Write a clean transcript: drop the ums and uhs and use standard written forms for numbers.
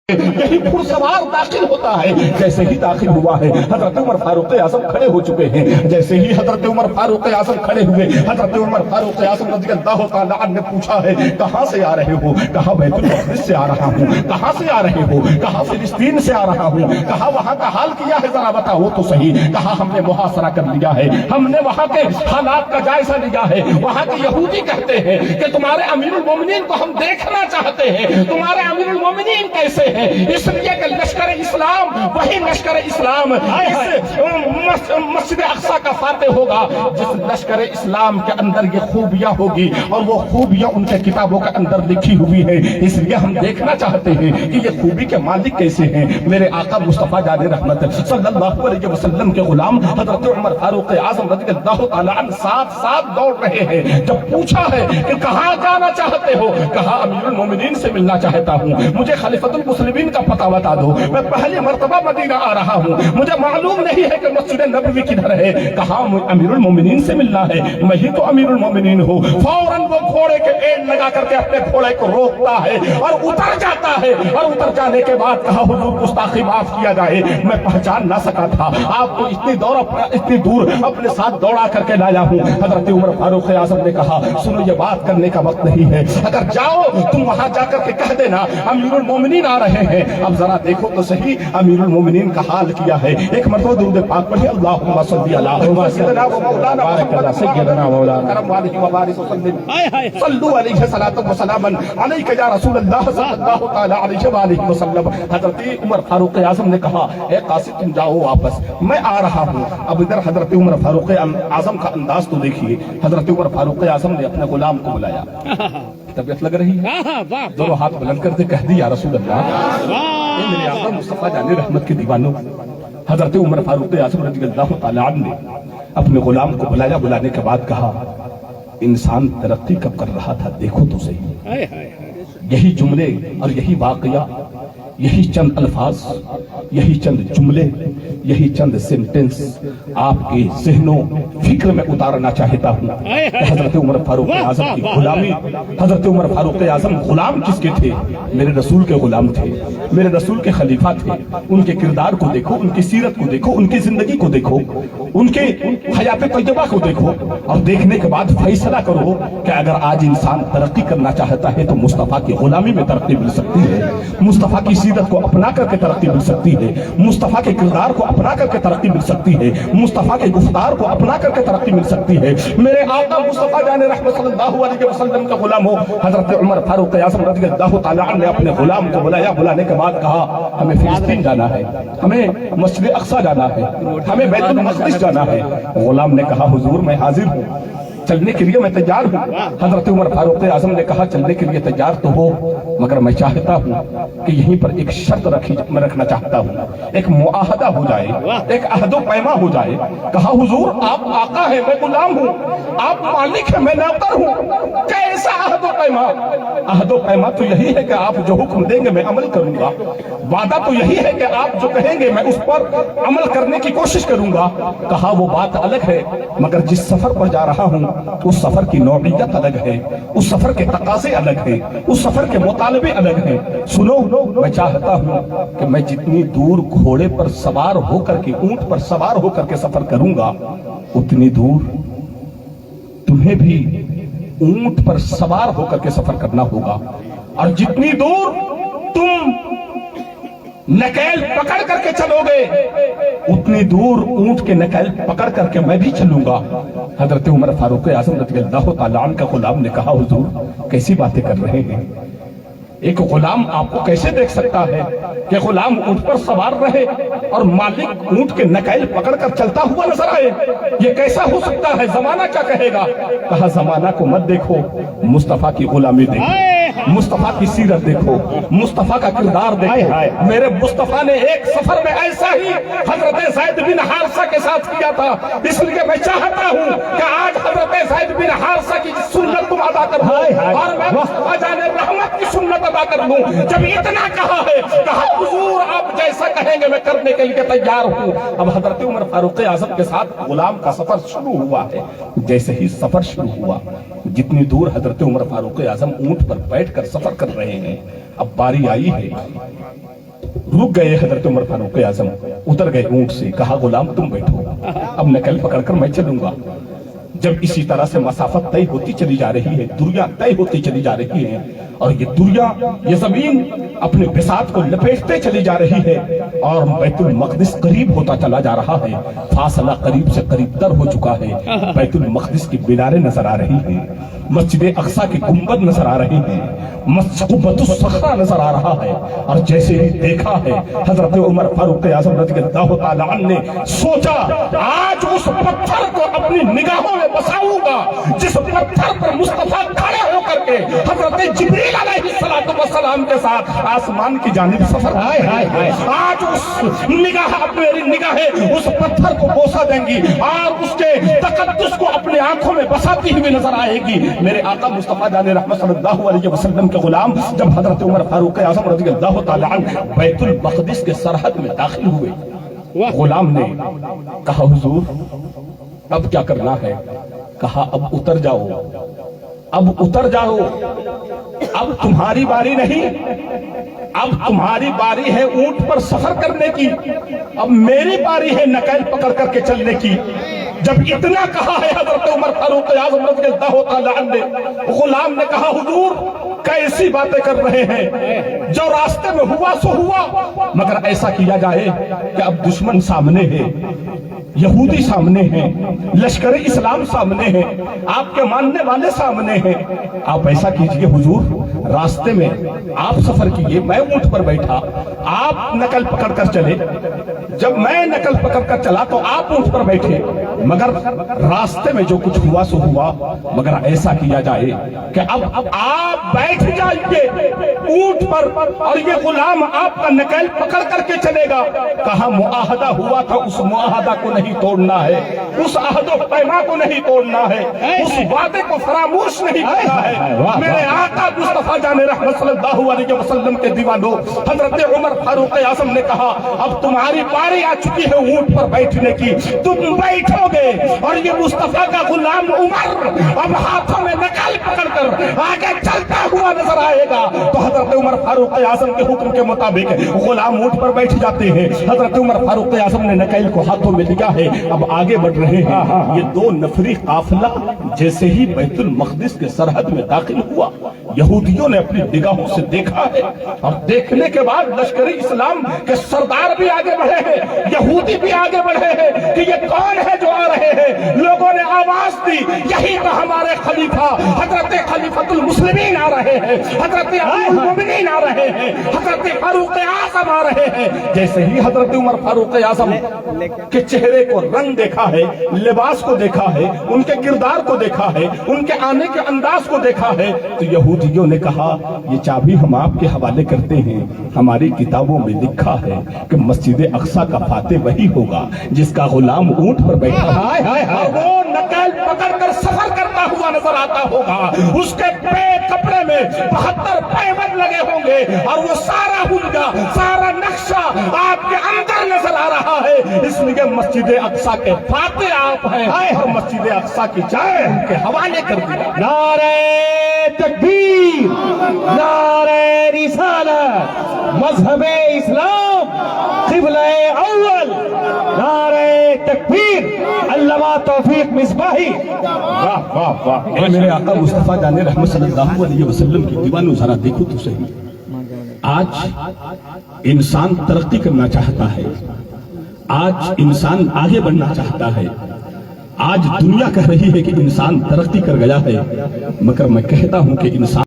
یہی پرسوار داخل ہوتا ہے، جیسے ہی داخل ہوا ہے حضرت عمر فاروق اعظم کھڑے ہو چکے ہیں۔ جیسے ہی حضرت عمر فاروق اعظم کھڑے ہوئے، حضرت عمر فاروق اعظم رضی اللہ تعالیٰ عنہ نے پوچھا ہے کہاں سے آ رہے ہو؟ کہا بیت المقدس سے آ رہا ہوں۔ کہاں سے آ رہے ہو؟ کہا فلسطین سے آ رہا ہوں۔ کہا وہاں کا حال کیا ہے ذرا بتاؤ تو صحیح۔ کہا ہم نے محاصرہ کر لیا ہے، ہم نے وہاں کے حالات کا جائزہ لیا ہے۔ وہاں کے یہودی کہتے ہیں کہ تمہارے امیر المومنین کو ہم دیکھنا چاہتے ہیں، تمہارے امیر المومنین کیسے ہیں؟ اس لیے کہ لشکر اسلام وہی لشکر اسلام مسجد اقصی کا فاتح ہوگا جس لشکر اسلام کے اندر یہ خوبیاں ہوگی، اور وہ خوبیاں ان کے کتابوں کے اندر لکھی ہوئی ہے۔ اس لیے ہم دیکھنا چاہتے ہیں کہ یہ خوبی کے مالک کیسے ہیں۔ میرے آقا مصطفیٰ جان رحمت صلی اللہ علیہ وسلم کے غلام حضرت عمر فاروق اعظم رضی اللہ تعالیٰ عنہ ساتھ دوڑ رہے ہیں۔ جب پوچھا ہے کہ کہاں جانا چاہتے ہو؟ کہا امیر المومنین سے ملنا چاہتا ہوں، مجھے خلیفۃ المسلمین کا پتہ بتا دو، میں پہلی مرتبہ مدینہ آ رہا ہوں، مجھے معلوم نہیں ہے کہ مسجد نبوی کدھر ہے۔ کہا امیر المومنین سے ملنا ہے، میں ہی تو امیر المومنین ہوں۔ فوراً وہ گھوڑے کے اینڈ لگا کر کے اپنے گھوڑے کو روکتا ہے اور اتر جاتا ہے، اور اتر جانے کے بعد کہا حضور گستاخی معاف کیا جائے، میں پہچان نہ سکا تھا آپ کو، اتنی دور اپنے ساتھ دوڑا کر کے لایا ہوں۔ حضرت عمر فاروق اعظم نے کہا سنو یہ بات کرنے کا وقت نہیں ہے، اگر جاؤ تم وہاں جا کر کے کہہ دینا امیر المومنین آ رہے ہیں۔ اب ذرا دیکھو تو صحیح امیر المومنین کا حال کیا ہے۔ ایک مرتبہ درود پاک پڑھیں اللہم صلی علی سیدنا و مولانا محمد کرم والہ وبارک وسلم صلو علیہ الصلوۃ والسلام علیک یا رسول اللہ صلی اللہ تعالی علیہ وآلہ وسلم۔ حضرت عمر فاروق اعظم نے کہا اے قاصد تم جاؤ واپس، میں آ رہا ہوں۔ اب ادھر حضرت عمر فاروق اعظم کا انداز تو دیکھیے، حضرت عمر فاروق اعظم نے اپنے غلام کو بلایا۔ طبیعت لگ رہی ہے؟ دونوں ہاتھ بلند کرتے کہہ دی یا رسول اللہ۔ اے میرے آقا مصطفیٰ جان رحمت کے دیوانوں، حضرت عمر فاروق اعظم رضی اللہ تعالیٰ عنہ نے اپنے غلام کو بلایا، بلانے کے بعد کہا انسان ترقی کب کر رہا تھا دیکھو تو صحیح۔ یہی جملے اور یہی واقعہ، یہی چند الفاظ، یہی چند جملے، یہی چند سینٹنس آپ کے ذہنوں فکر میں اتارنا چاہتا ہوں کہ حضرت عمر فاروق اعظم کی غلامی، حضرت عمر فاروق اعظم غلام کس کے تھے؟ میرے رسول کے غلام تھے، میرے رسول کے خلیفہ تھے۔ ان کے کردار کو دیکھو، ان کی سیرت کو دیکھو، ان کی زندگی کو دیکھو، ان کے حیات طیبہ کو دیکھو، اور دیکھنے کے بعد فیصلہ کرو کہ اگر آج انسان ترقی کرنا چاہتا ہے تو مصطفیٰ کی غلامی میں ترقی مل سکتی ہے، مصطفیٰ کی سیرت کو اپنا کر کے ترقی مل سکتی ہے، مصطفیٰ کے کردار کو اپنا کر کے ترقی مل سکتی ہے، مصطفیٰ کے گفتار کو اپنا کر کے ترقی مل سکتی ہے۔ میرے آقا مصطفیٰ جان رحمت صلی اللہ علیہ وسلم کا غلام ہو حضرت عمر فاروق اعظم رضی اللہ تعالیٰ عنہ نے اپنے غلام کو بلایا، بلانے کے بعد کہا ہمیں فلسطین جانا ہے، ہمیں مسجد اقصی جانا ہے، ہمیں بیت المقدس جانا ہے۔ غلام نے کہا حضور میں حاضر ہوں، چلنے کے لیے میں تیار ہوں۔ حضرت عمر فاروق اعظم نے کہا چلنے کے لیے تیار تو ہو، مگر میں چاہتا ہوں کہ یہیں پر ایک شرط رکھنا چاہتا ہوں، ایک معاہدہ ہو جائے، ایک عہد و پیما ہو جائے۔ کہا حضور آپ آقا ہیں، میں غلام ہوں، آپ مالک ہیں، میں نوکر ہوں، کیسا عہد و پیما؟ عہد و پیما تو یہی ہے کہ آپ جو حکم دیں گے میں عمل کروں گا، وعدہ تو یہی ہے کہ آپ جو کہیں گے میں اس پر عمل کرنے کی کوشش کروں گا۔ کہا وہ بات الگ ہے، مگر جس سفر پر جا رہا ہوں اس سفر کی نوعیت الگ ہے، اس سفر کے تقاضے الگ ہیں، اس سفر کے مطالبے الگ ہیں۔ سنو میں چاہتا ہوں کہ میں جتنی دور گھوڑے پر سوار ہو کر کے، اونٹ پر سوار ہو کر کے سفر کروں گا، اتنی دور تمہیں بھی اونٹ پر سوار ہو کر کے سفر کرنا ہوگا، اور جتنی دور تم نکیل پکڑ کر کے چلو گے اتنی دور اونٹ کے نکیل پکڑ کر کے میں بھی چلوں گا۔ حضرت عمر فاروق اعظم رضی اللہ تعالیٰ عنہ کا غلام نے کہا حضور کیسی باتیں کر رہے ہیں؟ ایک غلام آپ کو کیسے دیکھ سکتا ہے کہ غلام اونٹ پر سوار رہے اور مالک اونٹ کے نکیل پکڑ کر چلتا ہوا نظر آئے؟ یہ کیسا ہو سکتا ہے؟ زمانہ کیا کہے گا؟ کہا زمانہ کو مت دیکھو، مصطفیٰ کی غلامی دیکھو، مصطفیٰ کی سیرت دیکھو، مصطفیٰ کا کردار دیکھو۔ میرے مصطفیٰ نے ایک سفر میں ایسا ہی حضرت زید بن حارثہ کے ساتھ کیا تھا، اس لیے میں چاہتا ہوں کہ آج حضرت زید بن حارثہ کی سنت تم ادا کر دو اور میں مصطفیٰ جان رحمت کی سنت ادا کر لوں۔ جب اتنا کہا ہے کہا حضور آپ جیسا کہیں گے میں کرنے کے لیے تیار ہوں۔ اب حضرت عمر فاروق اعظم کے ساتھ غلام کا سفر شروع ہوا ہے۔ جیسے ہی سفر شروع ہوا، جتنی دور حضرت عمر فاروق اعظم اونٹ پر بیٹھ کر سفر کر رہے ہیں، اب باری آئی ہے، رک گئے حضرت عمر فاروق اعظم، اتر گئے اونٹ سے، کہا غلام تم بیٹھو، اب نکل پکڑ کر میں چلوں گا۔ جب اسی طرح سے مسافت طے ہوتی چلی جا رہی ہے، دنیا طے ہوتی چلی جا رہی ہے، اور یہ دنیا، یہ زمین اپنے بساط کو لپیٹتے چلی جا رہی ہے، اور بیت المقدس قریب ہوتا چلا جا رہا ہے، فاصلہ قریب سے قریب تر ہو چکا ہے، بیت المقدس کی میناریں نظر آ رہی ہیں، مسجد اقصی کی گنبد نظر آ رہی ہیں، قبۃ الصخرہ نظر آ رہا ہے، اور جیسے ہی دیکھا ہے حضرت عمر فاروق اعظم رضی اللہ تعالیٰ عنہ نے سوچا آج اس پتھر کو اپنی نگاہوں میں بساؤں گا جس پتھر پر مصطفیٰ کھڑے ہو کر کے حضرت جبریل علیہ السلام کے ساتھ آسمان کی جانب سفر آئے، آج اس میری نگاہیں اس پتھر کو بوسا دیں گی اور اس کے تقدس کو اپنی آنکھوں میں بساتی ہوئی نظر آئے گی۔ میرے آقا مصطفیٰ جان رحمت صلی اللہ علیہ وسلم کے غلام جب حضرت عمر فاروق اعظم رضی اللہ تعالیٰ عنہ بیت المقدس کے سرحد میں داخل ہوئے، غلام نے کہا حضور اب کیا کرنا ہے؟ کہا اب اتر جاؤ، اب اتر جاؤ، اب تمہاری باری نہیں، اب تمہاری باری ہے اونٹ پر سفر کرنے کی، اب میری باری ہے نکیل پکڑ کر کے چلنے کی۔ جب اتنا کہا ہے حضرت عمر فاروق اعظم رضی اللہ تعالیٰ عنہ نے، غلام نے کہا حضور کیسی باتیں کر رہے ہیں، جو راستے میں ہوا سو ہوا، مگر ایسا کیا جائے کہ اب دشمن سامنے ہے، یہودی سامنے ہیں، لشکر اسلام سامنے ہیں، آپ کے ماننے والے سامنے ہیں، آپ ایسا کیجئے حضور راستے میں آپ سفر کیجئے، میں اونٹ پر بیٹھا، آپ نقل پکڑ کر چلے، جب میں نقل پکڑ کر چلا تو آپ اونٹ پر بیٹھے، مگر راستے میں جو کچھ ہوا سو ہوا، مگر ایسا کیا جائے کہ اب آپ بیٹھ جائیے اونٹ پر اور یہ غلام آپ کا نقل پکڑ کر کے چلے گا۔ کہا معاہدہ ہوا تھا اس معاہدہ کو نہیں توڑنا ہے، اس عہد و پیما کو نہیں توڑنا ہے، اس وعدے کو فراموش نہیں کرنا ہے۔ میرے آقا مصطفیٰ جان رحمت صلی اللہ علیہ وسلم کے دیوانوں، حضرت عمر فاروق اعظم نے کہا اب تمہاری باری آ چکی ہے اونٹ پر بیٹھنے کی، تم بیٹھو گے اور یہ مصطفیٰ کا غلام عمر اب ہاتھوں میں نکال پکڑ کر آگے چلتا ہوا نظر آئے گا۔ تو حضرت عمر فاروق اعظم کے حکم کے مطابق غلام اونٹ پر بیٹھ جاتے ہیں، حضرت عمر فاروق اعظم نے نکیل کو ہاتھوں میں لیا ہے، اب آگے بڑھ رہے ہیں۔ یہ دو نفری قافلہ جیسے ہی بیت المقدس کے سرحد میں داخل ہوا، یہودیوں نے اپنی نگاہوں سے دیکھا ہے، اور دیکھنے کے بعد لشکری اسلام کے سردار بھی آگے بڑھے ہیں، یہودی بھی آگے بڑھے ہیں کہ یہ کون ہے جو آ رہے ہیں۔ لوگوں نے آواز دی یہی تو ہمارے خلیفہ حضرت خلیفۃ المسلمین آ رہے ہیں، حضرت امیر المومنین آ رہے ہیں، حضرت فاروق اعظم آ رہے ہیں۔ جیسے ہی حضرت عمر فاروق اعظم کے چہرے کو رنگ دیکھا ہے، لباس کو دیکھا ہے، ان کے کردار کو دیکھا ہے، ان کے آنے کے انداز کو دیکھا ہے، تو یہودیوں نے کہا یہ چابی ہم آپ کے حوالے کرتے ہیں، ہماری کتابوں میں لکھا ہے کہ مسجد اقصی کا فاتح وہی ہوگا جس کا غلام اونٹ پر بیٹھا اور وہ نقل پکڑ کر سفر کرتا ہوا نظر آتا ہوگا، اس کے کپڑے میں 72 پیبند لگے ہوں گے، اور وہ سارا ہنگا سارا نقشہ آپ کے اندر نظر آ رہا ہے۔ اس لیے مسجد اقصی کے فاتح آپ ہیں اور مسجد اقصی کی جائے ان کے حوالے کر دیا۔ نعرہ تکبیر، نعرہ رسالت، مذہب اسلام قبلہ اول، نعرہ تکبیر، علامہ توفیق مصباحی۔ واہ واہ واہ، اے میرے آقا مصطفیٰ جان رحمت صلی اللہ علیہ وسلم کی دیوانوں، ذرا دیکھو تو صحیح، آج انسان ترقی کرنا چاہتا ہے، آج انسان آگے بڑھنا چاہتا ہے، آج دنیا کہہ رہی ہے کہ انسان ترقی کر گیا ہے، مگر میں کہتا ہوں کہ انسان